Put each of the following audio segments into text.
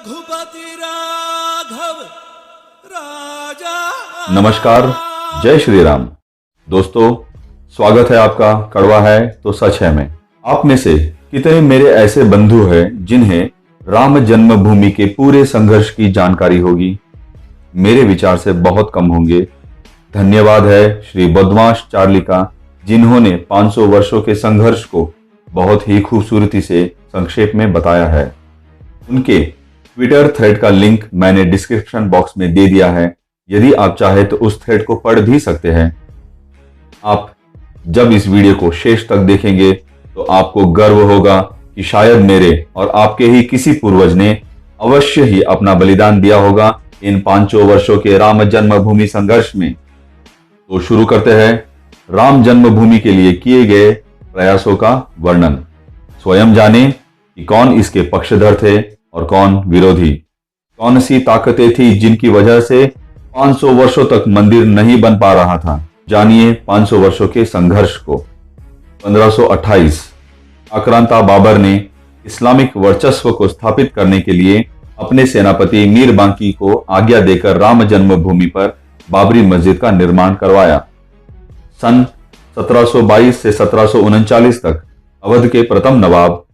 रघुपति राघव राजा। नमस्कार, जय श्री राम। दोस्तों, स्वागत है आपका कड़वा है तो सच है में। आप में से कितने मेरे ऐसे बंधु हैं जिन्हें राम जन्मभूमि के पूरे संघर्ष की जानकारी होगी? मेरे विचार से बहुत कम होंगे। धन्यवाद है श्री बदमाश चार्ली का, जिन्होंने 500 वर्षों के संघर्ष को बहुत ही खूबसूरती से संक्षेप में बताया है। उनके ट्विटर थ्रेड का लिंक मैंने डिस्क्रिप्शन बॉक्स में दे दिया है। यदि आप चाहे तो उस थ्रेड को पढ़ भी सकते हैं। आप जब इस वीडियो को शेष तक देखेंगे तो आपको गर्व होगा कि शायद मेरे और आपके ही किसी पूर्वज ने अवश्य ही अपना बलिदान दिया होगा इन 500 वर्षों के राम जन्मभूमि संघर्ष में। तो शुरू करते हैं राम जन्मभूमि के लिए किए गए प्रयासों का वर्णन। स्वयं जाने कि कौन इसके पक्षधर थे और कौन विरोधी। कौन सी ताकतें थी जिनकी वजह से 500 वर्षों तक मंदिर नहीं बन पा रहा था। जानिए 500 वर्षों के संघर्ष को। 1528 आक्रांता बाबर ने इस्लामिक वर्चस्व को स्थापित करने के लिए अपने सेनापति मीर बांकी को आज्ञा देकर राम जन्मभूमि पर बाबरी मस्जिद का निर्माण करवाया। सन 1722 से 1739 तक अवध के प्रथम नवाब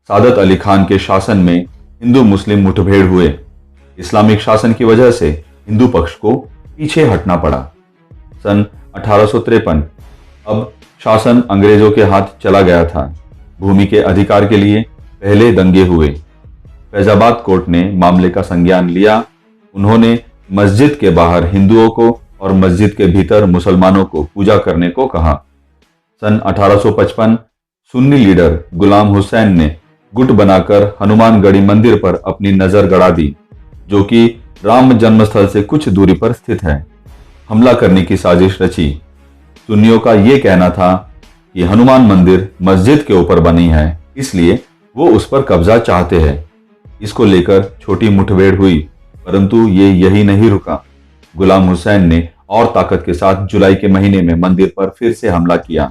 सादत अली खान के शासन में हिंदू मुस्लिम मुठभेड़ हुए। इस्लामिक शासन की वजह से हिंदू पक्ष को पीछे हटना पड़ा। सन 1853 अब शासन अंग्रेजों के हाथ चला गया था। भूमि के अधिकार के लिए पहले दंगे हुए। फैजाबाद कोर्ट ने मामले का संज्ञान लिया। उन्होंने मस्जिद के बाहर हिंदुओं को और मस्जिद के भीतर मुसलमानों को पूजा करने को कहा। सन 1855 सुन्नी लीडर गुलाम हुसैन ने गुट बनाकर हनुमानगढ़ी मंदिर पर अपनी नजर गड़ा दी, जो कि राम जन्मस्थल से कुछ दूरी पर स्थित है। हमला करने की साजिश रची। सुन्नियों का यह कहना था कि हनुमान मंदिर मस्जिद के ऊपर बनी है, इसलिए वो उस पर कब्जा चाहते हैं। इसको लेकर छोटी मुठभेड़ हुई, परंतु ये यही नहीं रुका। गुलाम हुसैन ने और ताकत के साथ जुलाई के महीने में मंदिर पर फिर से हमला किया।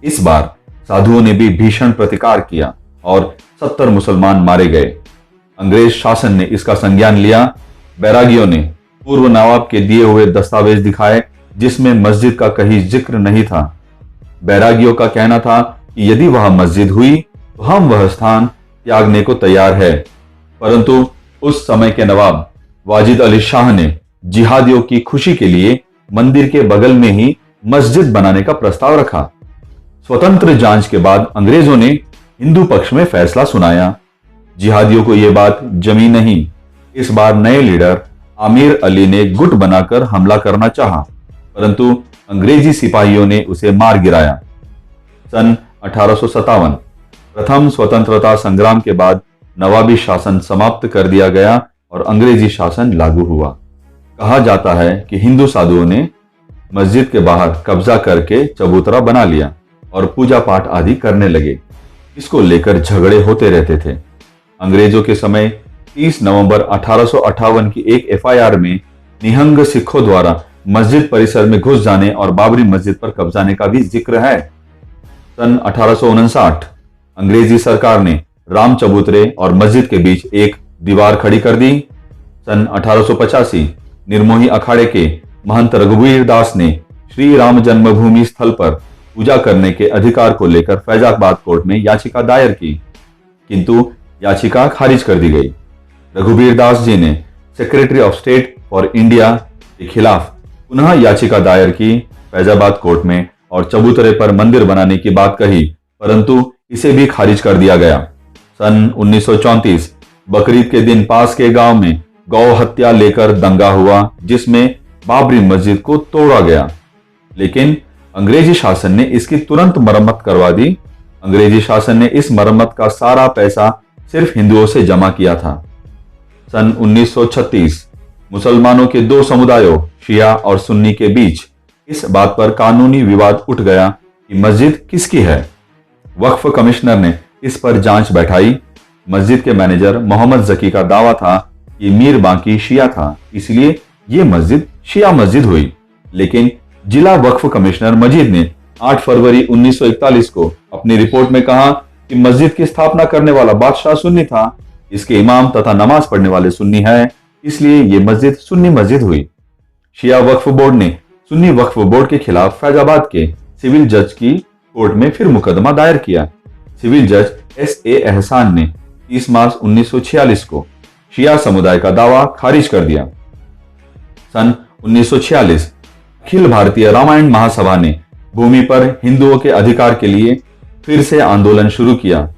इस बार साधुओं ने भी भीषण प्रतिकार किया और 70 मुसलमान मारे गए। अंग्रेज शासन ने इसका संज्ञान लिया। बैरागियों ने पूर्व नवाब के दिए हुए दस्तावेज दिखाए, जिसमें मस्जिद का कहीं जिक्र नहीं था। बैरागियों का कहना था कि यदि वह मस्जिद हुई तो हम वह स्थान त्यागने को तैयार है। परंतु उस समय के नवाब वाजिद अली शाह ने जिहादियों की खुशी के लिए मंदिर के बगल में ही मस्जिद बनाने का प्रस्ताव रखा। स्वतंत्र जांच के बाद अंग्रेजों ने हिंदू पक्ष में फैसला सुनाया। जिहादियों को यह बात जमी नहीं। इस बार नए लीडर आमिर अली ने गुट बनाकर हमला करना चाहा, परंतु अंग्रेजी सिपाहियों ने उसे मार गिराया। सन 1857 प्रथम स्वतंत्रता संग्राम के बाद नवाबी शासन समाप्त कर दिया गया और अंग्रेजी शासन लागू हुआ। कहा जाता है कि हिंदू साधुओं ने मस्जिद के बाहर कब्जा करके चबूतरा बना लिया और पूजा पाठ आदि करने लगे। इसको लेकर झगड़े होते रहते थे। अंग्रेजों के समय 30 नवंबर 1858 की एक एफआईआर में निहंग सिखों द्वारा मस्जिद परिसर में घुस जाने और बाबरी मस्जिद पर कब्जाने का भी जिक्र है। सन 1859 अंग्रेजी सरकार ने राम चबूतरे और मस्जिद के बीच एक दीवार खड़ी कर दी। सन 1885 निर्मोही अखाड़े के महंत रघुवीर दास ने श्री राम जन्मभूमि स्थल पर पूजा करने के अधिकार को लेकर फैजाबाद कोर्ट में याचिका दायर की, किंतु याचिका खारिज कर दी गई। रघुवीर दास जी ने secretary of state for India के खिलाफ पुनः याचिका दायर की फैजाबाद कोर्ट में और चबूतरे पर मंदिर बनाने की बात कही, परंतु इसे भी खारिज कर दिया गया। सन 1934 बकरीद के दिन पास के गांव में गौ हत्या लेकर दंगा हुआ, जिसमें बाबरी मस्जिद को तोड़ा गया, लेकिन अंग्रेजी शासन ने इसकी तुरंत मरम्मत करवा दी। अंग्रेजी शासन ने इस मरम्मत का सारा पैसा सिर्फ हिंदुओं से जमा किया था। सन 1936 मुसलमानों के दो समुदायों शिया और सुन्नी के बीच इस बात पर कानूनी विवाद उठ गया कि मस्जिद किसकी है। वक्फ कमिश्नर ने इस पर जांच बैठाई। मस्जिद के मैनेजर मोहम्मद जकी का दावा था कि मीर बांकी शिया था, इसलिए यह मस्जिद शिया मस्जिद हुई। लेकिन जिला वक्फ कमिश्नर मजीद ने 8 फरवरी 1941 को अपनी रिपोर्ट में कहा कि मस्जिद की स्थापना करने वाला बादशाह सुन्नी था, इसके इमाम तथा नमाज पढ़ने वाले सुन्नी है, इसलिए ये मस्जिद सुन्नी मस्जिद हुई। शिया वक्फ बोर्ड ने सुन्नी वक्फ बोर्ड के खिलाफ फैजाबाद के सिविल जज की कोर्ट में फिर मुकदमा दायर किया। सिविल जज S.A. एहसान ने 30 मार्च 1946 को शिया समुदाय का दावा खारिज कर दिया। सन 1946 अखिल भारतीय रामायण महासभा ने भूमि पर हिंदुओं के अधिकार के लिए फिर से आंदोलन शुरू किया।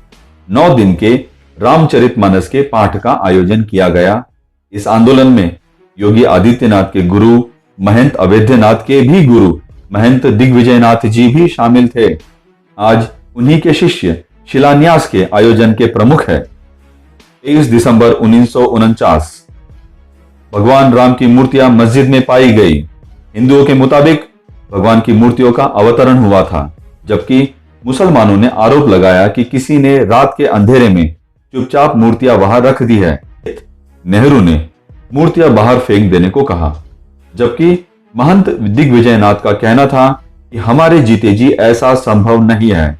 9 दिन के रामचरितमानस के पाठ का आयोजन किया गया। इस आंदोलन में योगी आदित्यनाथ के गुरु महंत अवैधनाथ के भी गुरु महंत दिग्विजयनाथ जी भी शामिल थे। आज उन्हीं के शिष्य शिलान्यास के आयोजन के प्रमुख है। 23 दिसंबर 1949 भगवान राम की मूर्तियां मस्जिद में पाई गई। हिंदुओं के मुताबिक भगवान की मूर्तियों का अवतरण हुआ था, जबकि मुसलमानों ने आरोप लगाया कि किसी ने रात के अंधेरे में चुपचाप मूर्तियां वहां रख दी है। नेहरू ने मूर्तियां बाहर फेंक देने को कहा, जबकि महंत दिग्विजयनाथ का कहना था कि हमारे जीते जी ऐसा संभव नहीं है।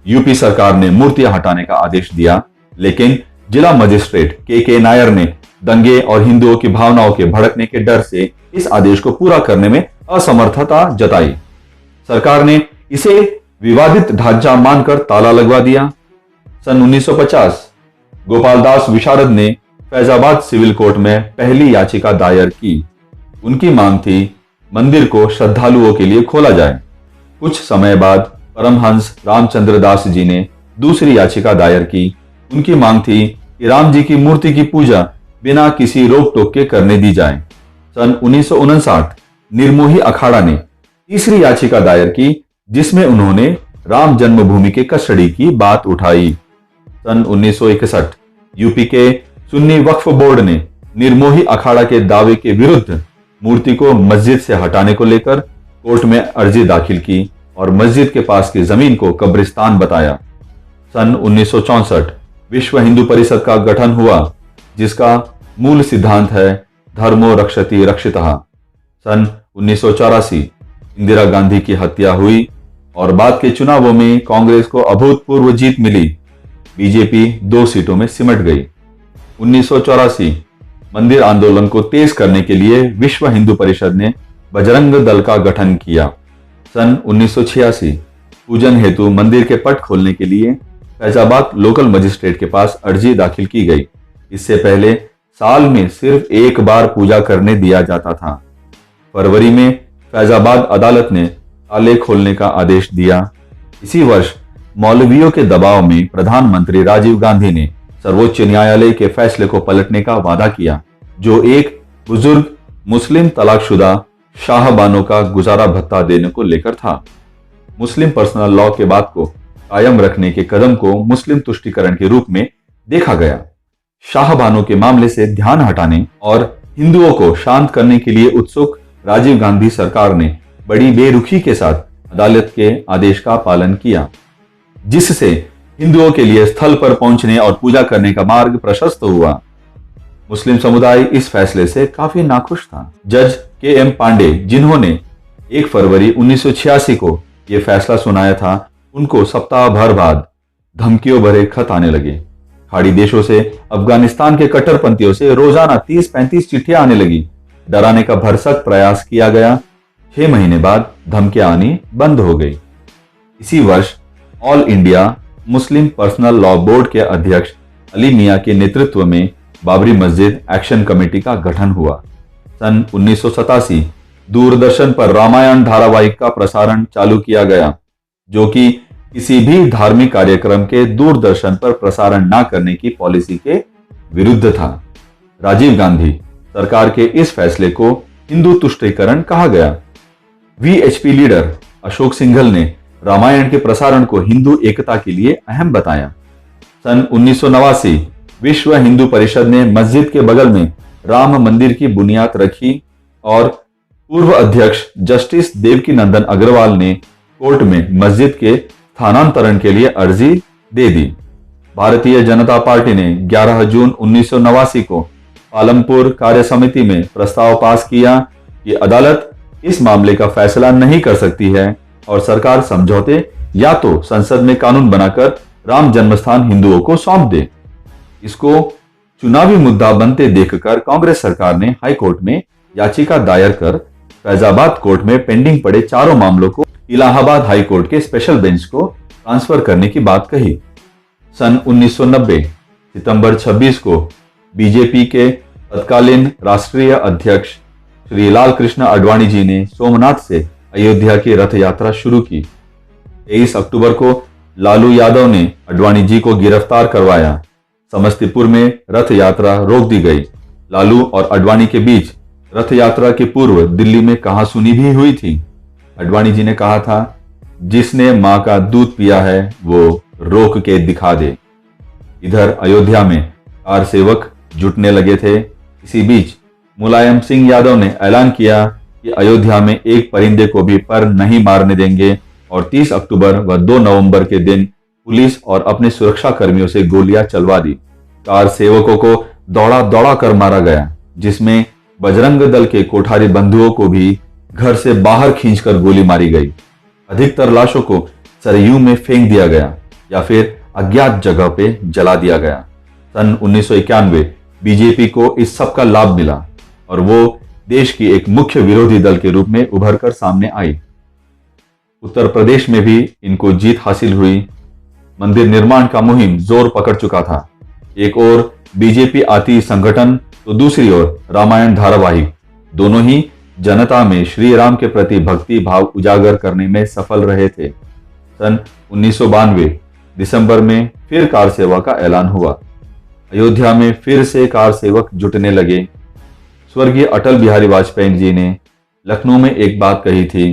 यूपी सरकार ने मूर्तियां हटाने का आदेश दिया, लेकिन जिला मजिस्ट्रेट के नायर ने दंगे और हिंदुओं की भावनाओं के भड़कने के डर से इस आदेश को पूरा करने में असमर्थता जताई। सरकार ने इसे विवादित ढांचा मानकर ताला लगवा दिया। सन 1950 गोपाल दास विशारद ने फैजाबाद सिविल कोर्ट में पहली याचिका दायर की। उनकी मांग थी मंदिर को श्रद्धालुओं के लिए खोला जाए। कुछ समय बाद परमहंस रामचंद्र दास जी ने दूसरी याचिका दायर की। उनकी मांग थी कि राम जी की मूर्ति की पूजा बिना किसी रोक टोक के करने दी जाए। सन 1959 निर्मोही अखाड़ा ने तीसरी याचिका दायर की, जिसमें उन्होंने राम जन्मभूमि के कस्टडी की बात उठाई। सन 1961 यूपी के सुन्नी वक्फ बोर्ड ने निर्मोही अखाड़ा के दावे के विरुद्ध मूर्ति को मस्जिद से हटाने को लेकर कोर्ट में अर्जी दाखिल की और मस्जिद के पास की जमीन को कब्रिस्तान बताया। सन 1964 विश्व हिंदू परिषद का गठन हुआ, जिसका मूल सिद्धांत है धर्मो रक्षति रक्षितः। सन 1984 इंदिरा गांधी की हत्या हुई और बाद के चुनावों में कांग्रेस को अभूतपूर्व जीत मिली। बीजेपी 2 सीटों में सिमट गई। 1984 मंदिर आंदोलन को तेज करने के लिए विश्व हिंदू परिषद ने बजरंग दल का गठन किया। सन 1986 पूजन हेतु मंदिर के पट खोलने के लिए फैजाबाद लोकल मजिस्ट्रेट के पास अर्जी दाखिल की गई। इससे पहले साल में सिर्फ एक बार पूजा करने दिया जाता था। फरवरी में फैजाबाद अदालत ने ताले खोलने का आदेश दिया। इसी वर्ष मौलवियों के दबाव में प्रधानमंत्री राजीव गांधी ने सर्वोच्च न्यायालय के फैसले को पलटने का वादा किया, जो एक बुजुर्ग मुस्लिम तलाकशुदा शाहबानों का गुजारा भत्ता देने को लेकर था। मुस्लिम पर्सनल लॉ के बाद को कायम रखने के कदम को मुस्लिम तुष्टिकरण के रूप में देखा गया। शाहबानों के मामले से ध्यान हटाने और हिंदुओं को शांत करने के लिए उत्सुक राजीव गांधी सरकार ने बड़ी बेरुखी के साथ अदालत के आदेश का पालन किया, जिससे हिंदुओं के लिए स्थल पर पहुंचने और पूजा करने का मार्ग प्रशस्त हुआ। मुस्लिम समुदाय इस फैसले से काफी नाखुश था। जज KM पांडे, जिन्होंने 1 फरवरी 1986 को यह फैसला सुनाया था, उनको सप्ताह भर बाद धमकियों भरे खत आने लगे। खाड़ी देशों से अफगानिस्तान के कट्टरपंथियों से रोजाना 30-35 चिट्ठियां आने लगी। डराने का भरसक प्रयास किया गया। 6 महीने बाद धमकियां आनी बंद हो गई। इसी वर्ष all India Muslim personal law board के अध्यक्ष अली मियां के नेतृत्व में बाबरी मस्जिद एक्शन कमेटी का गठन हुआ। सन 1987 दूरदर्शन पर रामायण धारावाहिक का प्रसारण चालू किया गया, जो कि किसी भी धार्मिक कार्यक्रम के दूरदर्शन पर प्रसारण न करने की पॉलिसी के विरुद्ध था। राजीव गांधी सरकार के इस फैसले को हिंदू तुष्टीकरण कहा गया। VHP लीडर अशोक सिंघल ने रामायण के प्रसारण को हिंदू एकता के लिए अहम बताया। सन 1989 विश्व हिंदू परिषद ने मस्जिद के बगल में राम मंदिर की बुनियाद रखी और पूर्व अध्यक्ष जस्टिस देवकीनंदन अग्रवाल ने कोर्ट में मस्जिद के स्थानांतरण के लिए अर्जी दे दी। भारतीय जनता पार्टी ने 11 जून 1989 को पालमपुर कार्य समिति में प्रस्ताव पास किया कि अदालत इस मामले का फैसला नहीं कर सकती है और सरकार समझौते या तो संसद में कानून बनाकर राम जन्मस्थान हिंदुओं को सौंप दे। इसको चुनावी मुद्दा बनते देखकर कांग्रेस सरकार ने हाई कोर्ट में याचिका दायर कर फैजाबाद कोर्ट में पेंडिंग पड़े चारों मामलों को इलाहाबाद हाई कोर्ट के स्पेशल बेंच को ट्रांसफर करने की बात कही। सन 1990 सितंबर 26 को बीजेपी के तत्कालीन राष्ट्रीय अध्यक्ष श्री लाल कृष्ण आडवाणी जी ने सोमनाथ से अयोध्या की रथ यात्रा शुरू की। 23 अक्टूबर को लालू यादव ने आडवाणी जी को गिरफ्तार करवाया। समस्तीपुर में रथ यात्रा रोक दी गई। लालू और आडवाणी के बीच रथ यात्रा के पूर्व दिल्ली में कहासुनी भी हुई थी। आडवाणी जी ने कहा था, जिसने मां का दूध पिया है वो रोक के दिखा दे। इधर अयोध्या में कार सेवक जुटने लगे थे। इसी बीच मुलायम सिंह यादव ने ऐलान किया कि अयोध्या में एक परिंदे को भी पर नहीं मारने देंगे और 30 अक्टूबर व 2 नवंबर के दिन पुलिस और अपने सुरक्षा कर्मियों से गोलियां चलवा दी। कार सेवकों को दौड़ा दौड़ा कर मारा गया, जिसमें बजरंग दल के कोठारी बंधुओं को भी घर से बाहर खींचकर गोली मारी गई। अधिकतर लाशों को सरयू में फेंक दिया गया या फिर अज्ञात जगह पे जला दिया गया। सन 1991 बीजेपी को इस सब का लाभ मिला और वो देश की एक मुख्य विरोधी दल के रूप में उभर कर सामने आई। उत्तर प्रदेश में भी इनको जीत हासिल हुई। मंदिर निर्माण का मुहिम जोर पकड़ चुका था। एक ओर बीजेपी आती संगठन तो दूसरी ओर रामायण धारावाहिक, दोनों ही जनता में श्री राम के प्रति भक्ति भाव उजागर करने में सफल रहे थे। सन 1992 दिसंबर में फिर कार सेवा का ऐलान हुआ। अयोध्या में फिर से कार सेवक जुटने लगे। स्वर्गीय अटल बिहारी वाजपेयी जी ने लखनऊ में एक बात कही थी,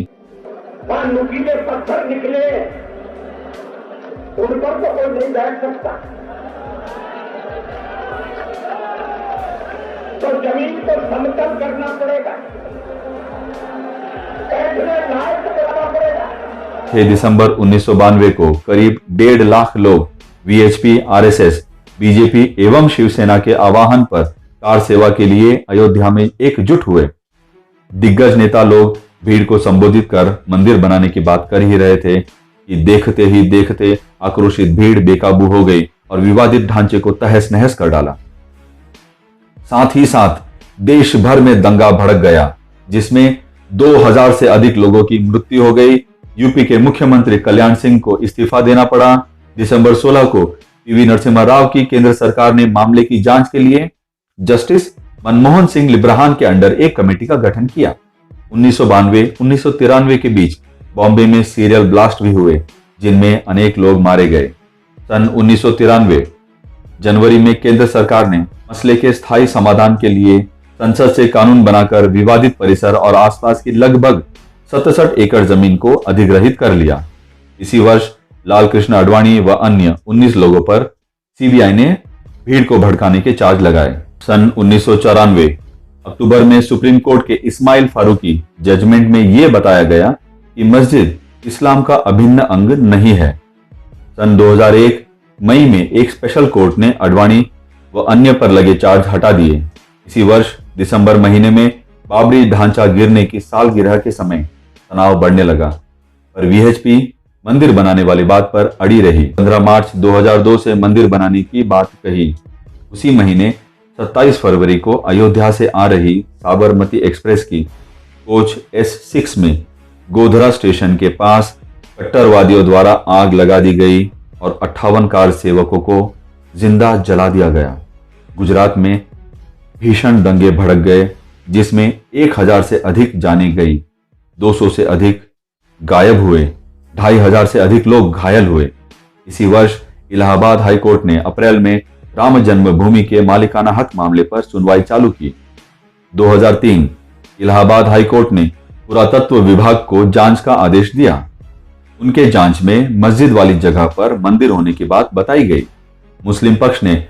नुकीले पत्थर निकले उन पर तो कोई नहीं बैठ सकता, तो जमीन को समतल करना पड़ेगा, ऐसे लायक बनाना पड़ेगा। 6 दिसंबर 1992 को करीब 1.5 लाख लोग वीएचपी, आरएसएस, बीजेपी एवं शिवसेना के आह्वान पर कार सेवा के लिए अयोध्या में एकजुट हुए। दिग्गज नेता लोग भीड़ को संबोधित कर मंदिर बनाने की बात कर ही रहे थे कि देखते ही देखते आक्रोशित भीड़ बेकाबू हो गई और विवादित ढांचे को तहस नहस कर डाला। साथ ही साथ देश भर में दंगा भड़क गया, जिसमें 2000 से अधिक लोगों की मृत्यु हो गई। यूपी के मुख्यमंत्री कल्याण सिंह को इस्तीफा देना पड़ा। दिसंबर 16 को पीवी नरसिम्हा राव की केंद्र सरकार ने मामले की जांच के लिए जस्टिस मनमोहन सिंह लिब्राहन के अंडर एक कमेटी का गठन किया। 1992-1993 के बीच बॉम्बे में सीरियल ब्लास्ट भी हुए, जिनमें अनेक लोग मारे गए। सन 1993 जनवरी में केंद्र सरकार ने मसले के स्थायी समाधान के लिए संसद से कानून बनाकर विवादित परिसर और आसपास की लगभग 67 एकड़ जमीन को अधिग्रहित कर लिया। इसी वर्ष लाल कृष्ण आडवाणी व अन्य 19 लोगों पर सीबीआई ने भीड़ को भड़काने के चार्ज लगाए। सन 1994 अक्टूबर में सुप्रीम कोर्ट के इस्माइल फारूकी जजमेंट में यह बताया गया कि मस्जिद इस्लाम का अभिन्न अंग नहीं है। सन 2001 मई में एक स्पेशल कोर्ट ने आडवाणी व अन्य पर लगे चार्ज हटा दिए। इसी वर्ष दिसंबर महीने में बाबरी ढांचा गिरने की सालगिरह के समय तनाव बढ़ने लगा, पर वीएचपी मंदिर बनाने वाली बात पर अड़ी रही। 15 मार्च 2002 से मंदिर बनाने की बात कही। उसी महीने 27 फरवरी को अयोध्या से आ रही साबरमती एक्सप्रेस की कोच S6 में गोधरा स्टेशन के पास कट्टरवादियों द्वारा आग लगा दी गई और 58 कार सेवकों को जिंदा जला दिया गया। गुजरात में भीषण दंगे भड़क गए, जिसमें 1000 से अधिक जानें गई, 200 से अधिक गायब हुए, 2500 से अधिक लोग घायल हुए। इसी वर्ष इलाहाबाद हाईकोर्ट ने अप्रैल में राम जन्मभूमि के मालिकाना हक मामले पर सुनवाई चालू की। 2003 इलाहाबाद हाईकोर्ट ने पुरातत्व विभाग को जांच का आदेश दिया। उनके जांच में मस्जिद वाली जगह पर मंदिर होने की बात बताई गई। मुस्लिम पक्ष ने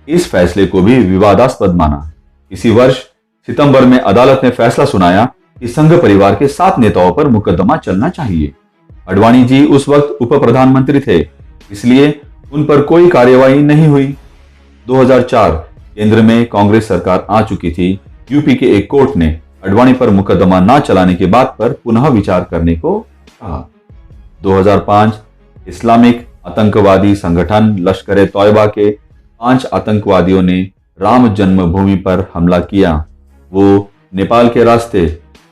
इस फैसले को भी विवादास्पद माना। इसी वर्ष सितंबर में अदालत ने फैसला सुनाया कि संघ परिवार के 7 नेताओं पर मुकदमा चलना चाहिए। आडवाणी जी उस वक्त उप प्रधानमंत्री थे, इसलिए उन पर कोई कार्यवाही नहीं हुई। 2004 केंद्र में कांग्रेस सरकार आ चुकी थी। यूपी के एक कोर्ट ने आडवाणी पर मुकदमा न चलाने की बात पर पुनः विचार करने को कहा। 2005 इस्लामिक आतंकवादी संगठन लश्कर-ए-तौयबा के 5 आतंकवादियों ने राम जन्मभूमि पर हमला किया। वो नेपाल के रास्ते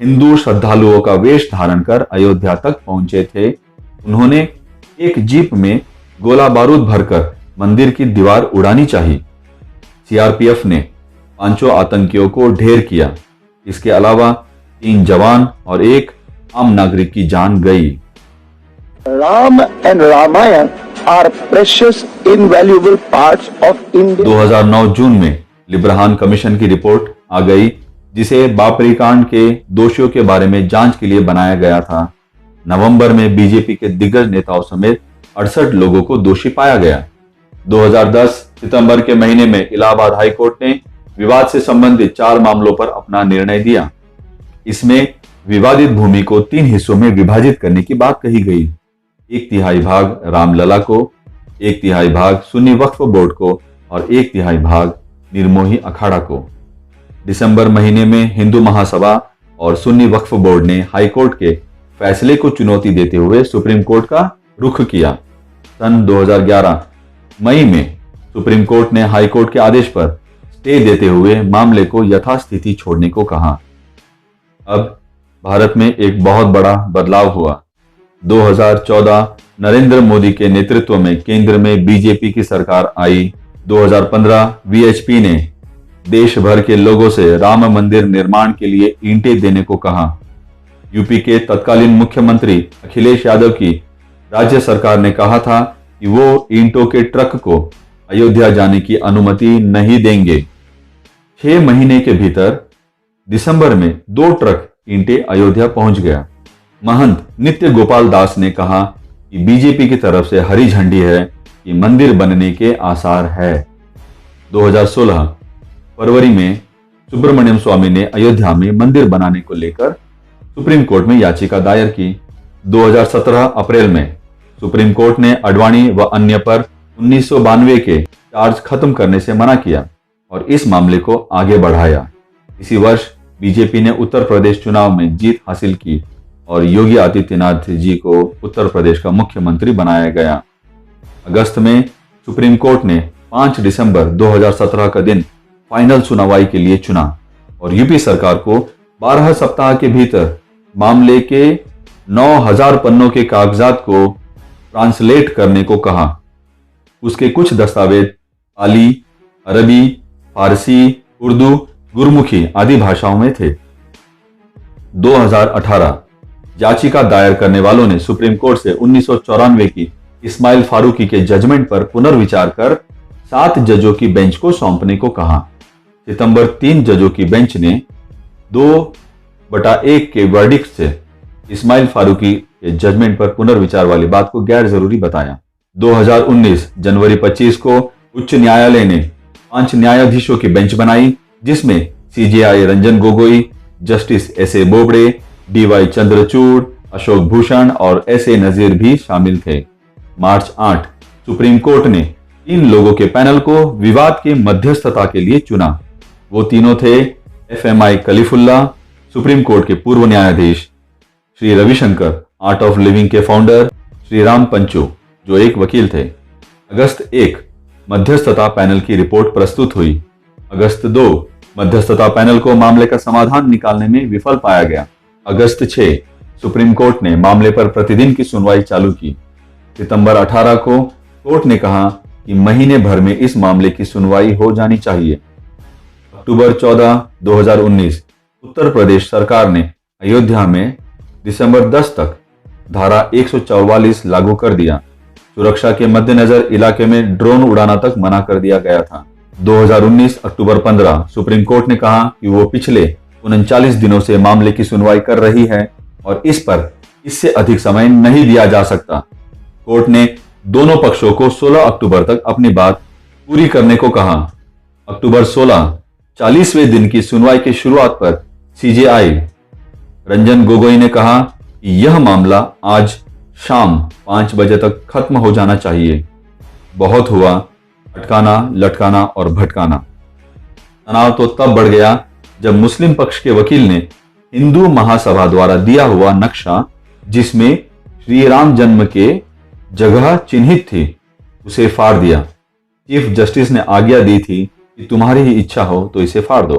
हिंदू श्रद्धालुओं का वेश धारण कर अयोध्या तक पहुंचे थे। उन्होंने एक जीप में गोला बारूद भरकर मंदिर की दीवार उड़ानी चाहिए। सीआरपीएफ ने 5 आतंकियों को ढेर किया। इसके अलावा 3 जवान और एक आम नागरिक की जान गई। Ram and Ramayana are precious, invaluable parts of India. 2009 जून में लिब्रहान कमीशन की रिपोर्ट आ गई, जिसे बाबरी कांड के दोषियों के बारे में जांच के लिए बनाया गया था। नवंबर में बीजेपी के दिग्गज नेताओं समेत 68 लोगों को दोषी पाया गया। 2010 सितंबर के महीने में इलाहाबाद हाई कोर्ट ने विवाद से संबंधित 4 मामलों पर अपना निर्णय दिया। इसमें विवादित भूमि को 3 हिस्सों में विभाजित करने की बात कही गई। 1/3 भाग रामलला को, 1/3 भाग सुन्नी वक्फ बोर्ड को और 1/3 भाग निर्मोही अखाड़ा को। दिसंबर महीने में हिंदू महासभा और सुन्नी वक्फ बोर्ड ने हाईकोर्ट के फैसले को चुनौती देते हुए सुप्रीम कोर्ट का रुख किया। सन 2011 मई में सुप्रीम कोर्ट ने हाईकोर्ट के आदेश पर स्टे देते हुए मामले को यथास्थिति छोड़ने को कहा। अब भारत में एक बहुत बड़ा बदलाव हुआ। 2014 नरेंद्र मोदी के नेतृत्व में केंद्र में बीजेपी की सरकार आई। 2015 वीएचपी ने देश भर के लोगों से राम मंदिर निर्माण के लिए ईंटें देने को कहा। यूपी के तत्कालीन मुख्यमंत्री अखिलेश यादव की राज्य सरकार ने कहा था कि वो ईंटों के ट्रक को अयोध्या जाने की अनुमति नहीं देंगे। 6 महीने के भीतर दिसंबर में 2 ट्रक ईंटें अयोध्या पहुंच गया। महंत नित्य गोपाल दास ने कहा कि बीजेपी की तरफ से हरी झंडी है कि मंदिर बनने के आसार है। 2016 फरवरी में सुब्रमण्यम स्वामी ने अयोध्या में मंदिर बनाने को लेकर सुप्रीम कोर्ट में याचिका दायर की। 2017 अप्रैल में सुप्रीम कोर्ट ने अडवाणी व अन्य पर 1992 के चार्ज खत्म करने से मना किया और इस मामले को आगे बढ़ाया। इसी वर्ष बीजेपी ने उत्तर प्रदेश चुनाव में जीत हासिल की और योगी आदित्यनाथ जी को उत्तर प्रदेश का मुख्यमंत्री बनाया गया। अगस्त में सुप्रीम कोर्ट ने 5 दिसंबर 2017 का दिन फाइनल सुनवाई के लिए चुना और यूपी सरकार को 12 सप्ताह के भीतर मामले के 9000 पन्नों के कागजात को ट्रांसलेट करने को कहा। उसके कुछ दस्तावेज पाली, अरबी, फारसी, उर्दू, गुरमुखी आदि भाषाओं में थे। 2018 याचिका दायर करने वालों ने सुप्रीम कोर्ट से 1994 की इस्माइल फारूकी के जजमेंट पर पुनर्विचार कर 7 जजों की बेंच को सौंपने को कहा। सितंबर 3 जजों की बेंच ने 2/1 के वर्डिक्ट से इस्माइल फारूकी के जजमेंट पर पुनर्विचार वाली बात को गैर जरूरी बताया। 2019 जनवरी 25 को उच्च न्यायालय ने 5 न्यायाधीशों की बेंच बनाई, जिसमें CJI Ranjan Gogoi, justice SA Bobde, DY Chandrachud, Ashok Bhushan और एसए नजीर भी शामिल थे। मार्च 8 सुप्रीम कोर्ट ने 3 लोगों के पैनल को विवाद के मध्यस्थता के लिए चुना। वो तीनों थे एफएमआई कलीफुल्ला, सुप्रीम कोर्ट के पूर्व न्यायाधीश, Shri Ravishankar art of living के फाउंडर, श्री राम पंचू जो एक वकील थे। अगस्त 1 मध्यस्थता पैनल की रिपोर्ट प्रस्तुत हुई। अगस्त 2 मध्यस्थता पैनल को मामले का समाधान निकालने में विफल पाया गया। अगस्त 6 सुप्रीम कोर्ट ने मामले पर प्रतिदिन की सुनवाई चालू की। सितंबर 18 को कोर्ट ने कहा कि महीने भर में इस मामले की सुनवाई हो जानी चाहिए। अक्टूबर 14, 2019 उत्तर प्रदेश सरकार ने अयोध्या में दिसंबर 10 तक धारा 144 लागू कर दिया। सुरक्षा के मद्देनजर इलाके में ड्रोन उड़ाना तक मना कर दिया गया था। 2019 अक्टूबर 15 सुप्रीम कोर्ट ने कहा कि वो पिछले 39 दिनों से मामले की सुनवाई कर रही है और इस पर इससे अधिक समय नहीं दिया जा सकता। कोर्ट ने दोनों पक्षों को 16 अक्टूबर तक अपनी बात पूरी करने को कहा। अक्टूबर 16 40वें दिन की सुनवाई की शुरुआत पर सीजेआई रंजन गोगोई ने कहा कि यह मामला आज शाम 5 बजे तक खत्म हो जाना चाहिए। बहुत हुआ अटकाना, लटकाना और भटकाना। तनाव तो तब बढ़ गया जब मुस्लिम पक्ष के वकील ने हिंदू महासभा द्वारा दिया हुआ नक्शा, जिसमें श्री राम जन्म के जगह चिन्हित थी, उसे फाड़ दिया। चीफ जस्टिस ने आज्ञा दी थी कि तुम्हारी ही इच्छा हो तो इसे फाड़ दो।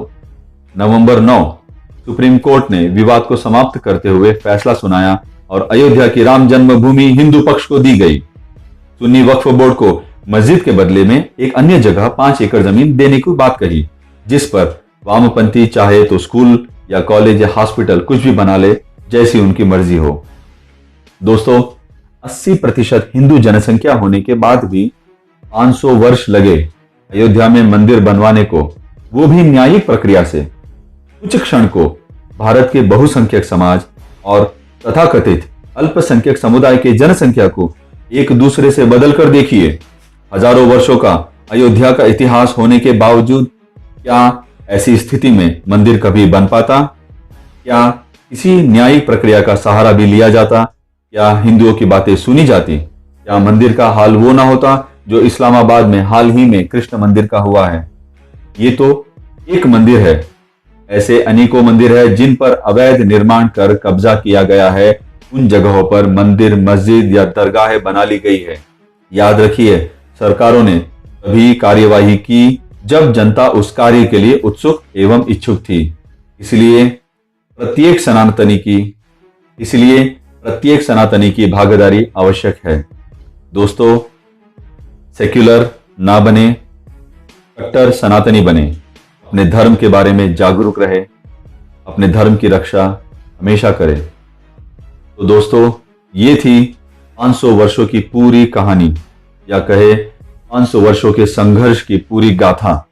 नवंबर 9 सुप्रीम कोर्ट ने विवाद को समाप्त करते हुए फैसला सुनाया और अयोध्या की राम जन्मभूमि हिंदू पक्ष को दी गई। सुन्नी वक्फ बोर्ड को मस्जिद के बदले में एक अन्य जगह 5 एकड़ जमीन देने की बात कही, जिस पर वामपंथी चाहे तो स्कूल या कॉलेज या हॉस्पिटल कुछ भी बना ले, जैसी उनकी मर्जी हो। दोस्तों, 80% हिंदू जनसंख्या होने के बाद भी 500 वर्ष लगे अयोध्या में मंदिर बनवाने को, वो भी न्यायिक प्रक्रिया से। कुछ क्षण को भारत के बहुसंख्यक समाज और तथाकथित अल्पसंख्यक समुदाय के जनसंख्या को एक दूसरे से बदल कर देखिए। हजारों वर्षों का अयोध्या का इतिहास होने के बावजूद क्या ऐसी स्थिति में मंदिर कभी बन पाता? क्या किसी न्यायिक प्रक्रिया का सहारा भी लिया जाता? क्या हिंदुओं की बातें सुनी जाती? क्या मंदिर का हाल वो ना होता जो इस्लामाबाद में हाल ही में कृष्ण मंदिर का हुआ है? ये तो एक मंदिर है, ऐसे अनेकों मंदिर है जिन पर अवैध निर्माण कर कब्जा किया गया है। उन जगहों पर मंदिर, मस्जिद या दरगाहें बना ली गई है। याद रखिए, सरकारों ने तभी कार्यवाही की जब जनता उस कार्य के लिए उत्सुक एवं इच्छुक थी। इसलिए प्रत्येक सनातनी की भागीदारी आवश्यक है। दोस्तों, सेक्युलर ना बने, कट्टर सनातनी बने, अपने धर्म के बारे में जागरूक रहे, अपने धर्म की रक्षा हमेशा करें। तो दोस्तों, ये थी 500 वर्षों की पूरी कहानी, या कहे 500 वर्षों के संघर्ष की पूरी गाथा।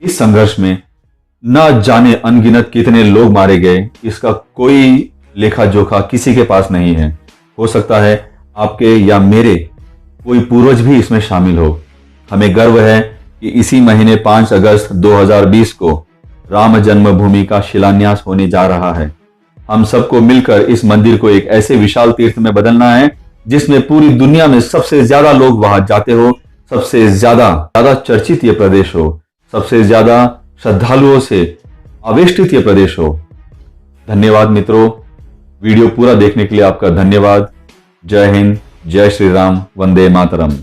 इस संघर्ष में न जाने अनगिनत कितने लोग मारे गए, इसका कोई लेखा जोखा किसी के पास नहीं है। हो सकता है आपके या मेरे कोई पूर्वज भी इसमें शामिल हो। हमें गर्व है कि इसी महीने 5 अगस्त 2020 को राम जन्मभूमि का शिलान्यास होने जा रहा है। हम सबको मिलकर इस मंदिर को एक ऐसे विशाल तीर्थ में बदलना है जिसमें पूरी दुनिया में सबसे ज्यादा लोग वहां जाते हो, सबसे ज्यादा चर्चित ये प्रदेश हो, सबसे ज्यादा श्रद्धालुओं से आवेष्टित ये प्रदेश हो। धन्यवाद मित्रों, वीडियो पूरा देखने के लिए आपका धन्यवाद। जय हिंद, जय श्री राम, वंदे मातरम।